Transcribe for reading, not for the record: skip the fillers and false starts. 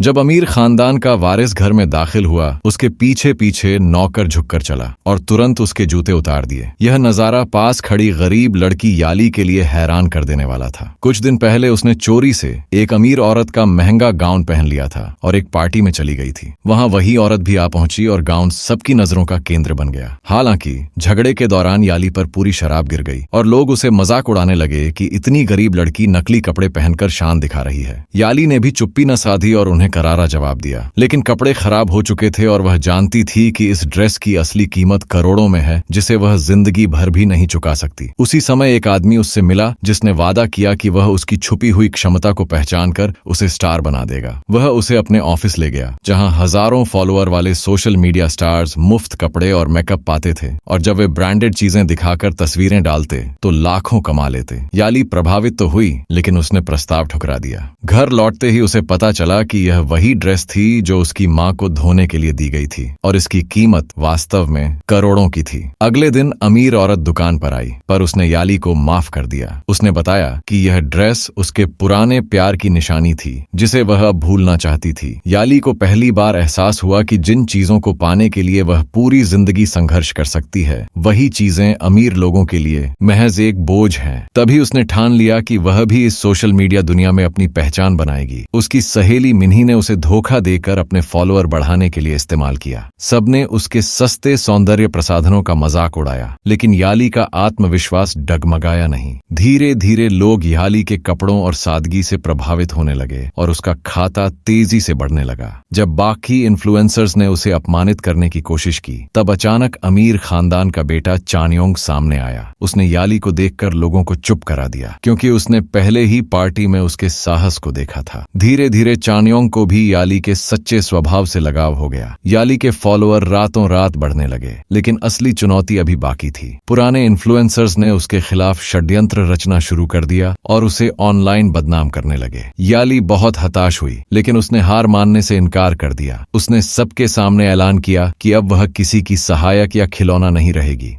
जब अमीर खानदान का वारिस घर में दाखिल हुआ, उसके पीछे पीछे नौकर झुककर चला और तुरंत उसके जूते उतार दिए। यह नजारा पास खड़ी गरीब लड़की याली के लिए हैरान कर देने वाला था। कुछ दिन पहले उसने चोरी से एक अमीर औरत का महंगा गाउन पहन लिया था और एक पार्टी में चली गई थी। वहां वही औरत भी आ पहुंची और गाउन सबकी नजरों का केंद्र बन गया। हालांकि झगड़े के दौरान याली पर पूरी शराब गिर गई और लोग उसे मजाक उड़ाने लगे कि इतनी गरीब लड़की नकली कपड़े पहनकर शान दिखा रही है। याली ने भी चुप्पी न साधी और उन्हें करारा जवाब दिया, लेकिन कपड़े खराब हो चुके थे और वह जानती थी कि इस ड्रेस की असली कीमत करोड़ों में है, जिसे वह जिंदगी भर भी नहीं चुका सकती। उसी समय एक आदमी उससे मिला जिसने वादा किया कि वह उसकी छुपी हुई क्षमता को पहचानकर उसे स्टार बना देगा। वह उसे अपने ऑफिस ले गया, जहां हजारों फॉलोअर वाले सोशल मीडिया स्टार्स मुफ्त कपड़े और मेकअप पाते थे और जब वे ब्रांडेड चीजें दिखाकर तस्वीरें डालते तो लाखों कमा लेते। याली प्रभावित तो हुई, लेकिन उसने प्रस्ताव ठुकरा दिया। घर लौटते ही उसे पता चला कि यह वही ड्रेस थी जो उसकी मां को धोने के लिए दी गई थी और इसकी कीमत वास्तव में करोड़ों की थी। अगले दिन अमीर औरत दुकान पर आई, पर उसने याली को माफ कर दिया। उसने बताया कि यह ड्रेस उसके पुराने प्यार की निशानी थी, जिसे वह अब भूलना चाहती थी। याली को पहली बार एहसास हुआ कि जिन चीजों को पाने के लिए वह पूरी जिंदगी संघर्ष कर सकती है, वही चीजें अमीर लोगों के लिए महज एक बोझ हैं। तभी उसने ठान लिया कि वह भी इस सोशल मीडिया दुनिया में अपनी पहचान बनाएगी। उसकी सहेली मिन्ही ने उसे धोखा देकर अपने फॉलोअर बढ़ाने के लिए इस्तेमाल किया। सबने उसके सस्ते सौंदर्य प्रसाधनों का मजाक उड़ाया, लेकिन याली का आत्मविश्वास डगमगाया नहीं। धीरे धीरे लोग याली के कपड़ों और सादगी से प्रभावित होने लगे और उसका खाता तेजी से बढ़ने लगा। जब बाकी इन्फ्लुएंसर्स ने उसे अपमानित करने की कोशिश की, तब अचानक अमीर खानदान का बेटा चानयोंग सामने आया। उसने याली को देखकर लोगों को चुप करा दिया, क्योंकि उसने पहले ही पार्टी में उसके साहस को देखा था। धीरे धीरे चानयोंग को भी याली के सच्चे स्वभाव से लगाव हो गया। याली के फॉलोअर रातों रात बढ़ने लगे, लेकिन असली चुनौती अभी बाकी थी। पुराने इन्फ्लुएंसर्स ने उसके खिलाफ षड्यंत्र रचना शुरू कर दिया और उसे ऑनलाइन बदनाम करने लगे। याली बहुत हताश हुई, लेकिन उसने हार मानने से इनकार कर दिया। उसने सबके सामने ऐलान किया कि अब वह किसी की सहायक या खिलौना नहीं रहेगी।